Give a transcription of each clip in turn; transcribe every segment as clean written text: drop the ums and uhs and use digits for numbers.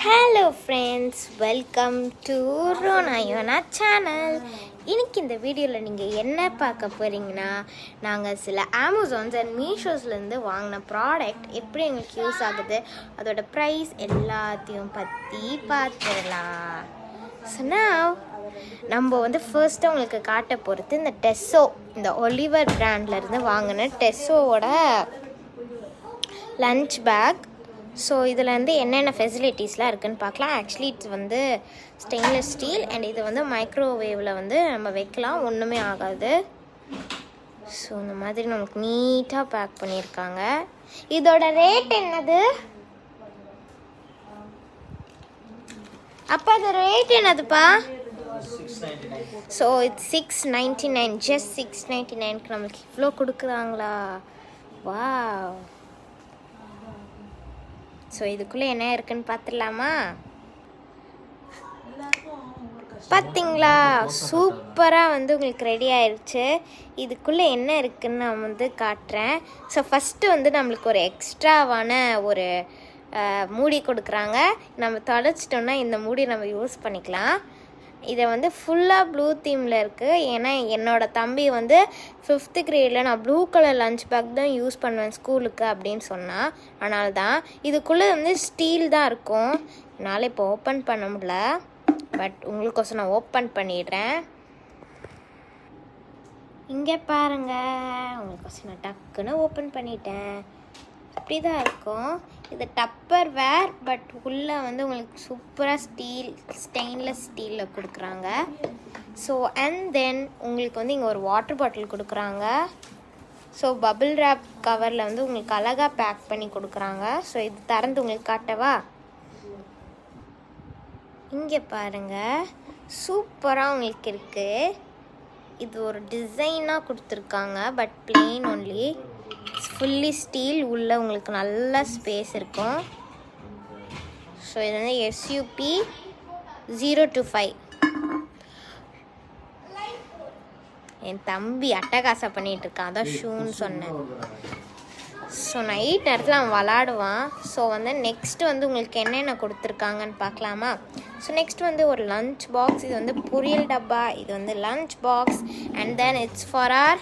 Hello friends, welcome to ரோனாயோனா channel. இன்னைக்கு இந்த வீடியோவில் நீங்கள் என்ன பார்க்க போகிறீங்கன்னா, நாங்கள் சில அமேசான்ஸ் அண்ட் மீஷோஸ்லேருந்து வாங்கின ப்ராடக்ட் எப்படி எங்களுக்கு யூஸ் ஆகுது, அதோட ப்ரைஸ் எல்லாத்தையும் பற்றி பார்த்துடலாம். ஸோ நம்ம ஃபர்ஸ்ட்டு உங்களுக்கு காட்ட போகிறது இந்த டெஸ்ஸோ, இந்த ஒலிவர் பிராண்ட்லேருந்து வாங்கின டெஸ்ஸோவோட லன்ச் பேக். ஸோ இதில் என்னென்ன ஃபெசிலிட்டிஸ்லாம் இருக்குதுன்னு பார்க்கலாம். ஆக்சுவலி இது ஸ்டெயின்லெஸ் ஸ்டீல் அண்ட் இது மைக்ரோவேவில் நம்ம வைக்கலாம், ஒன்றுமே ஆகாது. ஸோ இந்த மாதிரி நமக்கு நீட்டாக பேக் பண்ணியிருக்காங்க. இதோட ரேட் என்னது அப்பா? இந்த ரேட் என்னதுப்பா? ஸோ இது $6.99, ஜஸ்ட் $6.99க்கு நம்மளுக்கு இவ்வளோ கொடுக்குறாங்களா? வாவ்! ஸோ இதுக்குள்ளே என்ன இருக்குன்னு பார்த்துடலாமா? பார்த்தீங்களா, சூப்பராக உங்களுக்கு ரெடி ஆயிடுச்சு. இதுக்குள்ளே என்ன இருக்குதுன்னு நான் காட்டுறேன். ஸோ ஃபஸ்ட்டு நம்மளுக்கு ஒரு எக்ஸ்ட்ராவான ஒரு மூடி கொடுக்குறாங்க. நம்ம தொலைச்சிட்டோன்னா இந்த மூடி நம்ம யூஸ் பண்ணிக்கலாம். இதை ஃபுல்லாக ப்ளூ தீமில் இருக்குது. ஏன்னா என்னோடய தம்பி 5th கிரேடில் நான் ப்ளூ கலர் லஞ்ச் பேக் தான் யூஸ் பண்ணுவேன் ஸ்கூலுக்கு அப்படின்னு சொன்னான். அதனால தான் இதுக்குள்ளே ஸ்டீல் தான் இருக்கும். என்னால் இப்போ ஓப்பன் பண்ண முடியல, பட் உங்களுக்கோசம் நான் ஓப்பன் பண்ணிடுறேன். இங்கே பாருங்கள், உங்களுக்கோசம் நான் டக்குன்னு ஓப்பன் பண்ணிட்டேன். அப்படி தான் இருக்கும். இது டப்பர் வேர், பட் உள்ளே உங்களுக்கு சூப்பராக ஸ்டெயின்லெஸ் ஸ்டீலில் கொடுக்குறாங்க. ஸோ அண்ட் தென் உங்களுக்கு இங்கே ஒரு வாட்டர் பாட்டில் கொடுக்குறாங்க. ஸோ பபிள் ரேப் கவரில் உங்களுக்கு அழகாக பேக் பண்ணி கொடுக்குறாங்க. ஸோ இது திறந்து உங்களுக்கு காட்டவா? இங்கே பாருங்கள், சூப்பராக உங்களுக்கு இருக்குது. இது ஒரு டிசைனாக கொடுத்துருக்காங்க, but plain only. Fully steel, உள்ள உங்களுக்கு நல்ல ஸ்பேஸ் இருக்கும். ஸோ இது SUP 025. என் தம்பி அட்டகாசா பண்ணிகிட்ருக்கான், அதான் ஷூன்னு சொன்னேன். ஸோ நைட் நேரத்தில் அவன் விளாடுவான். ஸோ நெக்ஸ்ட்டு உங்களுக்கு என்னென்ன கொடுத்துருக்காங்கன்னு பார்க்கலாமா? ஸோ நெக்ஸ்ட் ஒரு லன்ச் பாக்ஸ். இது பொரியல் டப்பா, இது lunch box. And then it's for our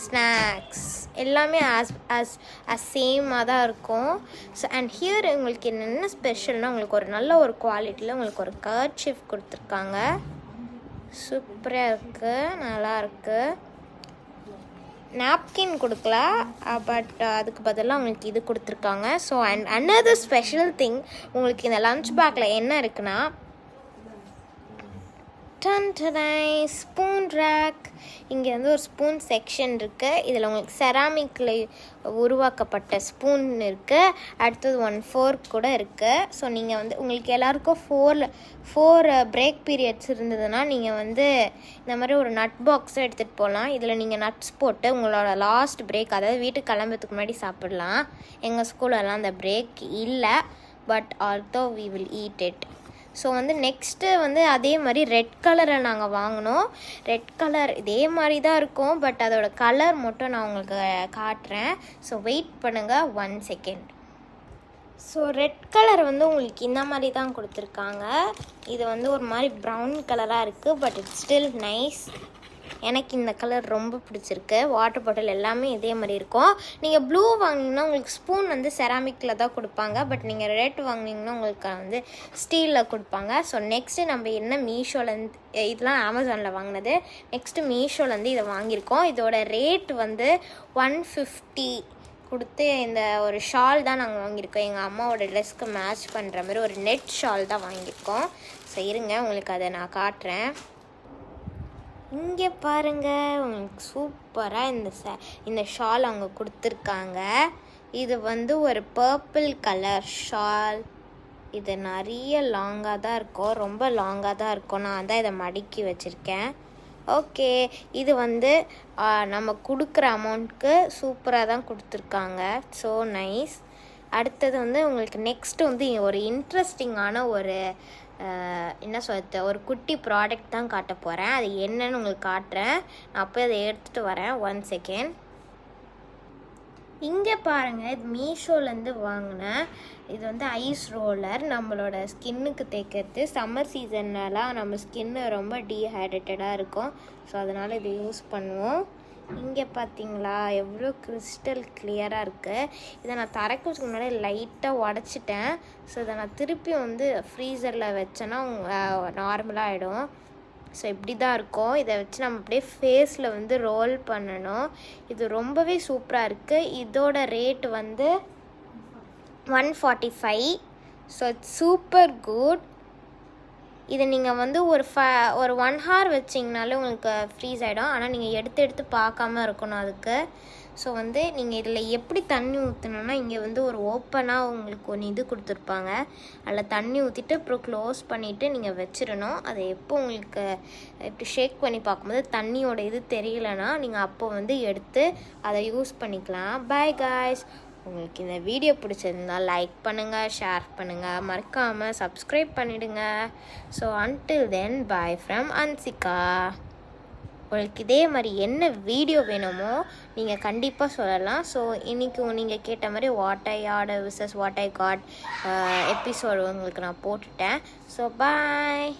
snacks. எல்லாமே as சேமாக தான் இருக்கும். ஸோ அண்ட் ஹியர் உங்களுக்கு என்னென்ன ஸ்பெஷல்னால், உங்களுக்கு ஒரு நல்ல ஒரு குவாலிட்டியில் உங்களுக்கு ஒரு கர்ச்சீஃப் கொடுத்துருக்காங்க. சூப்பராக இருக்குது, நல்லா இருக்குது. நாப்கின் கொடுக்கல, பட் அதுக்கு பதிலாக உங்களுக்கு இது கொடுத்துருக்காங்க. So and another special thing, உங்களுக்கு இந்த லன்ச் பேக்கில் என்ன இருக்குன்னா, ஸ்பூன் ரேக். இங்கே ஒரு ஸ்பூன் செக்ஷன் இருக்குது. இதில் உங்களுக்கு செராமிக்கில் உருவாக்கப்பட்ட ஸ்பூன் இருக்குது. அடுத்தது 1 fork கூட இருக்குது. ஸோ நீங்கள் உங்களுக்கு எல்லாருக்கும் 4 பிரேக் பீரியட்ஸ் இருந்ததுன்னா நீங்கள் இந்த மாதிரி ஒரு நட் பாக்ஸை எடுத்துகிட்டு போகலாம். இதில் நீங்கள் நட்ஸ் போட்டு உங்களோட லாஸ்ட் பிரேக், அதாவது வீட்டுக்கு கிளம்புறதுக்கு முன்னாடி சாப்பிடலாம். எங்கள் ஸ்கூலெல்லாம் அந்த பிரேக் இல்லை, but although we will eat it. So next அதே மாதிரி ரெட் கலரை நாங்கள் வாங்கினோம். ரெட் கலர் இதே மாதிரி தான் இருக்கும், பட் அதோட கலர் மட்டும் நான் உங்களுக்கு காட்டுறேன். ஸோ வெயிட் பண்ணுங்கள் 1 second. ஸோ ரெட் கலர் உங்களுக்கு இந்த மாதிரி தான் கொடுத்துருக்காங்க. இது ஒரு மாதிரி ப்ரௌன் கலராக இருக்குது, பட் இட்ஸ் ஸ்டில் நைஸ். எனக்கு இந்த கலர் ரொம்ப பிடிச்சிருக்கு. வாட்டர் பாட்டில் எல்லாமே இதே மாதிரி இருக்கும். நீங்கள் ப்ளூ வாங்கினீங்கன்னா உங்களுக்கு ஸ்பூன் செராமிக்கில் தான் கொடுப்பாங்க, பட் நீங்கள் ரெட் வாங்கினீங்கன்னா உங்களுக்கு ஸ்டீலில் கொடுப்பாங்க. ஸோ நெக்ஸ்ட்டு நம்ம என்ன மீஷோலேருந்து, இதெல்லாம் அமேசானில் வாங்கினது. நெக்ஸ்ட்டு மீஷோலேருந்து இதை வாங்கியிருக்கோம். இதோட ரேட் 150 கொடுத்து இந்த ஒரு ஷால் தான் நாங்கள் வாங்கியிருக்கோம். எங்கள் அம்மாவோட ட்ரெஸ்க்கு மேட்ச் பண்ணுற மாதிரி ஒரு நெட் ஷால் தான் வாங்கியிருக்கோம். ஸோ இருங்க, உங்களுக்கு அதை நான் காட்டுறேன். இங்கே பாருங்கள், உங்களுக்கு சூப்பராக இந்த ஷால் அவங்க கொடுத்துருக்காங்க. இது ஒரு பர்பிள் கலர் ஷால். இது நிறைய லாங்காக தான் இருக்கும், ரொம்ப லாங்காக தான் இருக்கும். நான் தான் இதை மடக்கி வச்சுருக்கேன். ஓகே, இது நம்ம கொடுக்குற அமௌண்ட்க்கு சூப்பராக தான் கொடுத்துருக்காங்க. So nice. அடுத்தது உங்களுக்கு நெக்ஸ்ட்டு ஒரு இன்ட்ரெஸ்டிங்கான ஒரு என்ன சொல்கிறது, ஒரு குட்டி ப்ராடக்ட் தான் காட்ட போகிறேன். அது என்னன்னு உங்களுக்கு காட்டுறேன். நான் போய் அதை எடுத்துகிட்டு வரேன். 1 second. இங்கே பாருங்கள், இது மீஷோலேருந்து வாங்கினேன். இது வந்து ஐஸ் ரோலர், நம்மளோட ஸ்கின்னுக்கு தேய்க்கிறது. சம்மர் சீசன்லலாம் நம்ம ஸ்கின்னு ரொம்ப டீஹைட்ரேட்டடாக இருக்கும். ஸோ அதனால் இது யூஸ் பண்ணுவோம். இங்கே பார்த்தீங்களா எவ்வளோ கிறிஸ்டல் கிளியராக இருக்குது. இதை நான் திறக்கிறதுக்கு முன்னாடி லைட்டாக உடச்சிட்டேன். ஸோ இதை நான் திருப்பி வந்து ஃப்ரீசரில் வச்சேன்னா நார்மலாக ஆகிடும். ஸோ இப்படி தான் இருக்கும். இதை வச்சு நம்ம அப்படியே ஃபேஸில் வந்து ரோல் பண்ணணும். இது ரொம்பவே சூப்பராக இருக்குது. இதோட ரேட் வந்து 145. So it's super good. இதை நீங்கள் வந்து ஒரு 1 hour வச்சிங்கனாலே உங்களுக்கு ஃப்ரீஸ் ஆகிடும். ஆனால் நீங்கள் எடுத்து பார்க்காம இருக்கணும் அதுக்கு. ஸோ வந்து நீங்கள் இதில் எப்படி தண்ணி ஊற்றணுன்னா, இங்கே வந்து ஒரு ஓப்பனாக உங்களுக்கு ஒன்று இது கொடுத்துருப்பாங்க. அதில் தண்ணி ஊற்றிட்டு அப்புறம் க்ளோஸ் பண்ணிவிட்டு நீங்கள் வச்சிடணும். அதை எப்போ உங்களுக்கு இப்படி ஷேக் பண்ணி பார்க்கும்போது தண்ணியோட இது தெரியலைன்னா நீங்கள் அப்போ வந்து எடுத்து அதை யூஸ் பண்ணிக்கலாம். By guys. உங்களுக்கு இந்த வீடியோ பிடிச்சிருந்தால் லைக் பண்ணுங்கள், ஷேர் பண்ணுங்கள், மறக்காமல் சப்ஸ்கிரைப் பண்ணிவிடுங்க. So until then, bye from Ansika. உங்களுக்கு இதே மாதிரி என்ன வீடியோ வேணுமோ நீங்கள் கண்டிப்பாக சொல்லலாம். ஸோ இன்றைக்கி நீங்கள் கேட்ட மாதிரி what I order versus what I got episode உங்களுக்கு நான் போட்டுட்டேன். ஸோ பாய்.